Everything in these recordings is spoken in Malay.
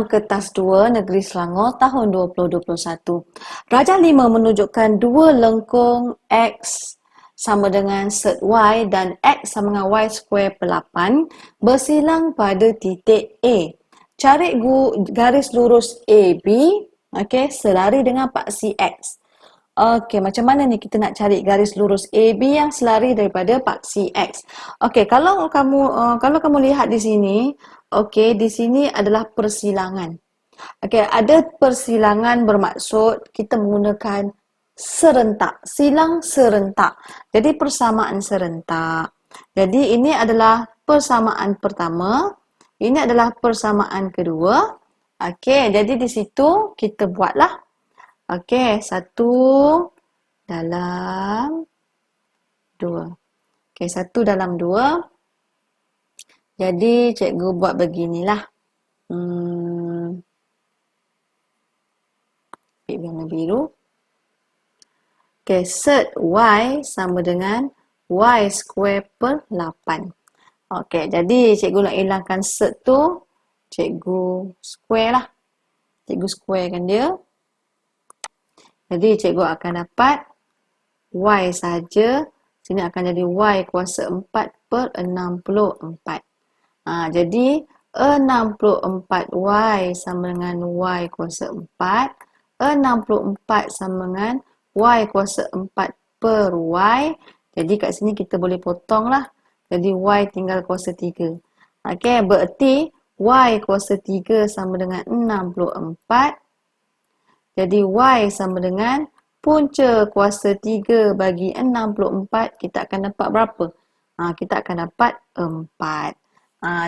Undang-Undang Kertas 2 Negeri Selangor tahun 2021. Darjah 5 menunjukkan dua lengkung X sama dengan sert Y dan X sama dengan Y square per 8 bersilang pada titik A. Cari garis lurus AB, okey, selari dengan paksi X. Okey, macam mana ni kita nak cari garis lurus AB yang selari daripada paksi X? Okey, kalau kamu lihat di sini, okey, di sini adalah persilangan. Okey, ada persilangan bermaksud kita menggunakan serentak, silang serentak. Jadi persamaan serentak. Jadi ini adalah persamaan pertama, ini adalah persamaan kedua. Okey, jadi di situ kita buatlah. Okey, 1 dalam 2. Okey, 1 dalam 2. Jadi cikgu buat beginilah. Warna biru. Okey, sert Y sama dengan Y square per 8. Okey, jadi cikgu nak hilangkan sert tu, cikgu square lah. Cikgu squarekan dia. Jadi cikgu akan dapat Y saja. Sini akan jadi Y kuasa 4 per 64. Jadi 64Y sama dengan Y kuasa 4. 64 sama dengan Y kuasa 4 per Y. Jadi kat sini kita boleh potong lah. Jadi Y tinggal kuasa 3. Okey, berarti Y kuasa 3 sama dengan 64. Jadi Y sama dengan punca kuasa 3 bagi 64, kita akan dapat berapa? Kita akan dapat 4.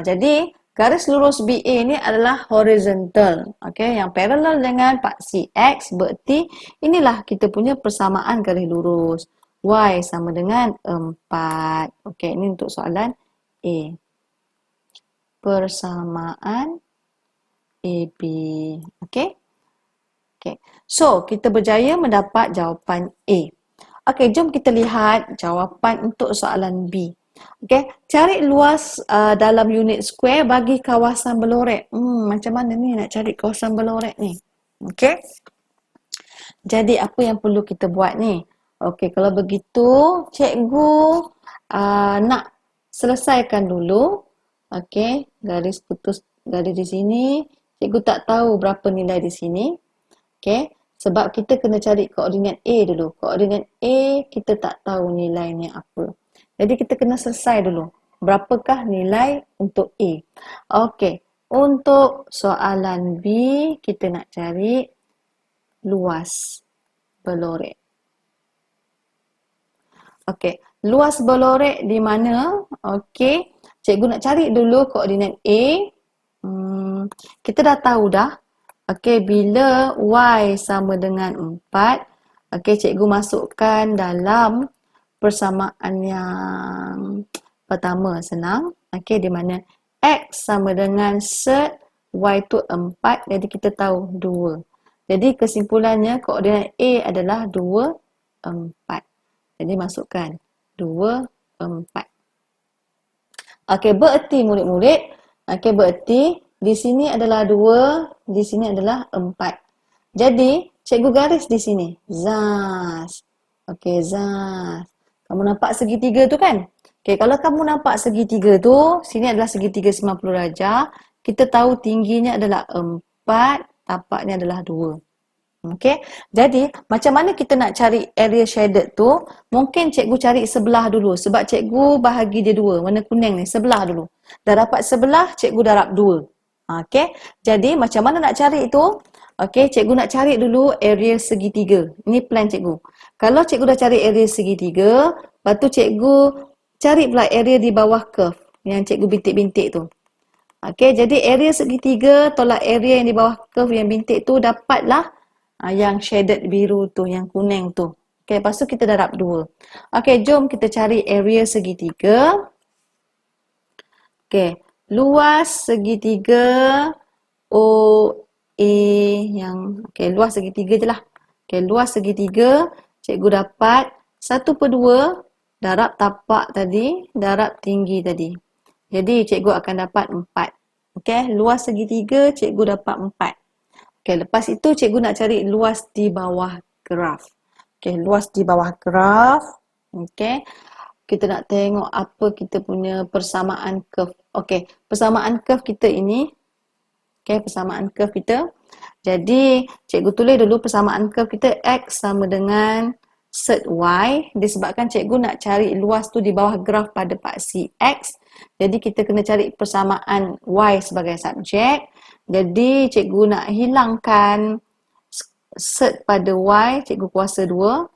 Jadi garis lurus BA ni adalah horizontal. Okay, yang parallel dengan paksi X, berarti inilah kita punya persamaan garis lurus. Y sama dengan 4. Okay, ini untuk soalan A. Persamaan AB. Okay. Okay. So, kita berjaya mendapat jawapan A. Okey, jom kita lihat jawapan untuk soalan B. Okey, cari luas dalam unit square bagi kawasan berlorek. Macam mana ni nak cari kawasan berlorek ni? Okey. Jadi, apa yang perlu kita buat ni? Okey, kalau begitu, cikgu nak selesaikan dulu. Okey, garis putus garis di sini. Cikgu tak tahu berapa nilai di sini. Okay, sebab kita kena cari koordinat A dulu. Koordinat A kita tak tahu nilainya apa. Jadi kita kena selesai dulu. Berapakah nilai untuk A? Okey, untuk soalan B kita nak cari luas berlorek. Okey, luas berlorek di mana? Okey, cikgu nak cari dulu koordinat A. Kita dah tahu dah. Okey, bila Y sama dengan 4, okey, cikgu masukkan dalam persamaan yang pertama, senang. Okey, di mana X sama dengan sert Y tu 4, jadi kita tahu 2. Jadi kesimpulannya koordinat A adalah 2, 4. Jadi masukkan 2, 4. Okey, bererti murid-murid, okey, bererti di sini adalah 2, di sini adalah 4. Jadi, cikgu garis di sini. Zas. Okey, zas. Kamu nampak segitiga tu kan? Okey, kalau kamu nampak segitiga tu, sini adalah segitiga 90 darjah. Kita tahu tingginya adalah 4, tapaknya adalah 2. Okey, jadi macam mana kita nak cari area shaded tu? Mungkin cikgu cari sebelah dulu. Sebab cikgu bahagi dia dua. Warna kuning ni, sebelah dulu. Dah dapat sebelah, cikgu darab 2. Okey, jadi macam mana nak cari itu? Okey, cikgu nak cari dulu area segitiga. Ini plan cikgu. Kalau cikgu dah cari area segitiga, lepas tu cikgu cari pula area di bawah curve yang cikgu bintik-bintik tu. Okey, jadi area segitiga tolak area yang di bawah curve yang bintik tu, dapatlah yang shaded biru tu, yang kuning tu. Okey, lepas tu kita darab 2. Okey, jom kita cari area segitiga. Okey. Luas segitiga OA yang luas segitiga je lah. Luas segitiga cikgu dapat 1/2 darab tapak tadi, darab tinggi tadi. Jadi cikgu akan dapat 4. Okey, luas segitiga cikgu dapat 4. Okey, lepas itu cikgu nak cari luas di bawah graf. Okey, luas di bawah graf. Okey, kita nak tengok apa kita punya persamaan curve. Okey, persamaan curve kita ini. Okey, persamaan curve kita. Jadi, cikgu tulis dulu persamaan curve kita X sama dengan set Y. Disebabkan cikgu nak cari luas tu di bawah graf pada paksi X. Jadi, kita kena cari persamaan Y sebagai subjek. Jadi, cikgu nak hilangkan set pada Y, cikgu kuasa 2.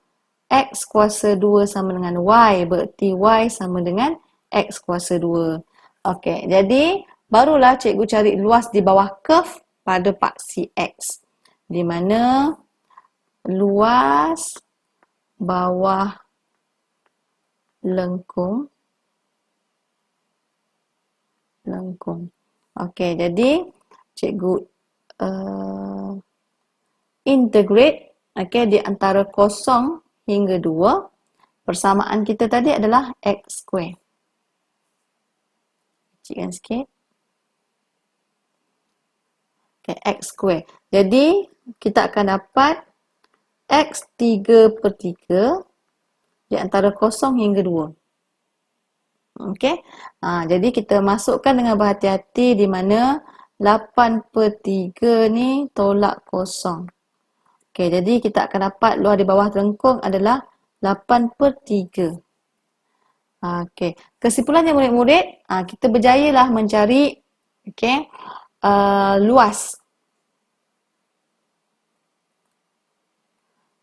X kuasa 2 sama dengan Y. Berarti Y sama dengan X kuasa 2. Okey, jadi barulah cikgu cari luas di bawah curve pada paksi X. Di mana luas bawah lengkung. Okey, jadi cikgu integrate di antara 0 hingga 2. Persamaan kita tadi adalah X square. Kecilkan sikit. Okay, X square. Jadi, kita akan dapat X 3/3 di antara 0 hingga 2. Okey. Jadi, kita masukkan dengan berhati-hati di mana 8/3 ni tolak 0. Okey, jadi kita akan dapat luas di bawah lengkung adalah 8/3. Okey, kesimpulannya murid-murid, kita berjayalah mencari luas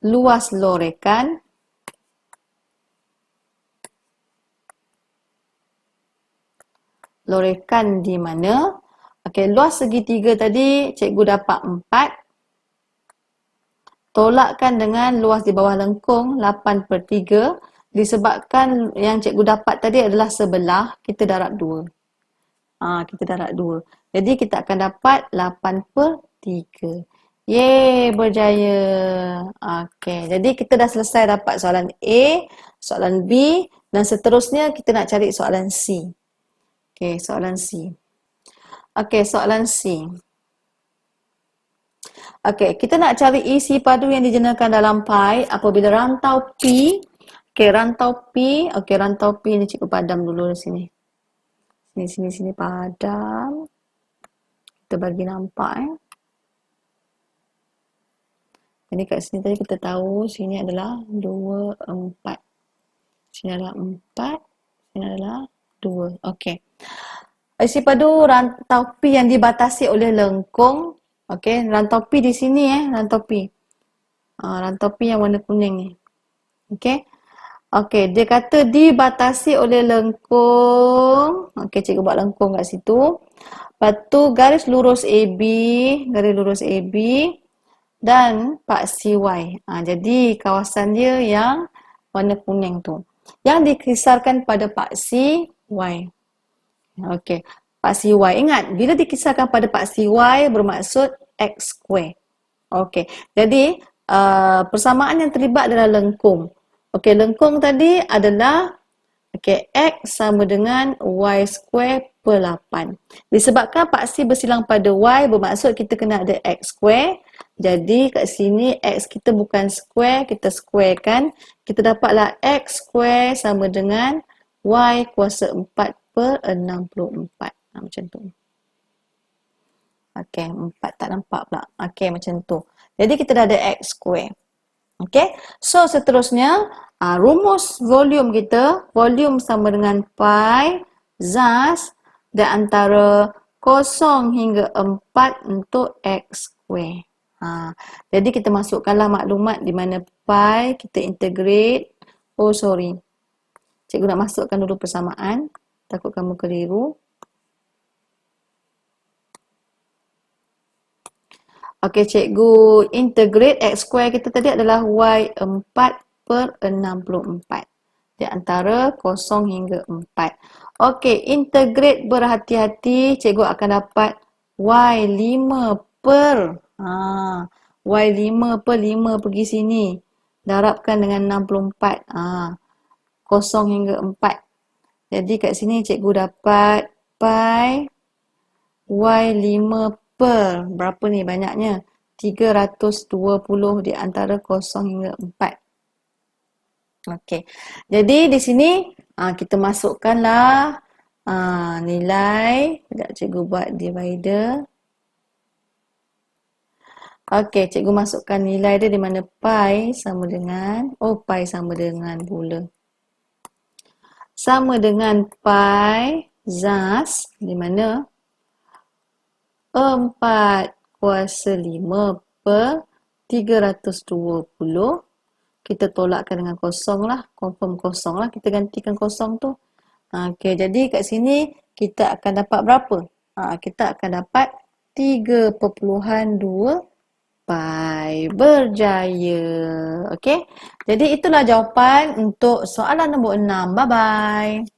lorekan di mana luas segitiga tadi cikgu dapat 4. Tolakkan dengan luas di bawah lengkung 8/3. Disebabkan yang cikgu dapat tadi adalah sebelah, kita darab 2. Kita darab 2. Jadi kita akan dapat 8/3. Yeay, berjaya. Okey, jadi kita dah selesai dapat soalan A, soalan B dan seterusnya kita nak cari soalan C. Okey, soalan C. Okey, soalan C. Okey, kita nak cari isi padu yang dijenakan dalam pi apabila rantau P. Okey, rantau P. Okey, rantau P ni cikgu padam dulu di sini. Sini padam. Kita bagi nampak Jadi kat sini tadi kita tahu sini adalah 2, 4. Sini adalah 4. Sini adalah 2. Okey. Isi padu rantau P yang dibatasi oleh lengkung. Okey, rantau P di sini rantau P. Rantau P yang warna kuning ni. Okey. Okey, dia kata dibatasi oleh lengkung. Okey, cikgu buat lengkung kat situ. Lepas tu garis lurus AB dan paksi Y. Jadi kawasan dia yang warna kuning tu. Yang dikisarkan pada paksi Y. Okey, paksi Y. Ingat, bila dikisarkan pada paksi Y bermaksud X square. Okey, jadi persamaan yang terlibat adalah lengkung. Okey, lengkung tadi adalah X sama dengan Y square per 8. Disebabkan paksi bersilang pada Y bermaksud kita kena ada X square. Jadi kat sini X kita bukan square, kita squarekan. Kita dapatlah X square sama dengan Y kuasa 4/64. Macam tu. Okey, 4 tak nampak pula. Okey, macam tu. Jadi kita dah ada X square. Okey, so seterusnya rumus volume kita, volume sama dengan pi zas di antara 0 hingga 4 untuk X square. Jadi kita masukkanlah maklumat di mana pi kita integrate. Oh sorry, cikgu nak masukkan dulu persamaan, takut kamu keliru. Okey, cikgu integrate X square kita tadi adalah Y 4/64 di antara 0 hingga 4. Okey, integrate berhati-hati, cikgu akan dapat Y 5 pergi sini. Darabkan dengan 64. 0 hingga 4. Jadi kat sini cikgu dapat pi Y5 per, berapa ni banyaknya? 320 di antara 0 hingga 4. Okey. Jadi di sini kita masukkanlah nilai. Sekejap cikgu buat divider. Okey, cikgu masukkan nilai dia di mana pi sama dengan, pi sama dengan pula. Sama dengan pi ZAS di mana 4/5 per 320. Kita tolakkan dengan kosong lah, confirm kosong lah, kita gantikan kosong tu. Okey, jadi kat sini kita akan dapat berapa? Kita akan dapat 3.2 pi. Berjaya. Okey, jadi itulah jawapan untuk soalan nombor 6. Bye-bye.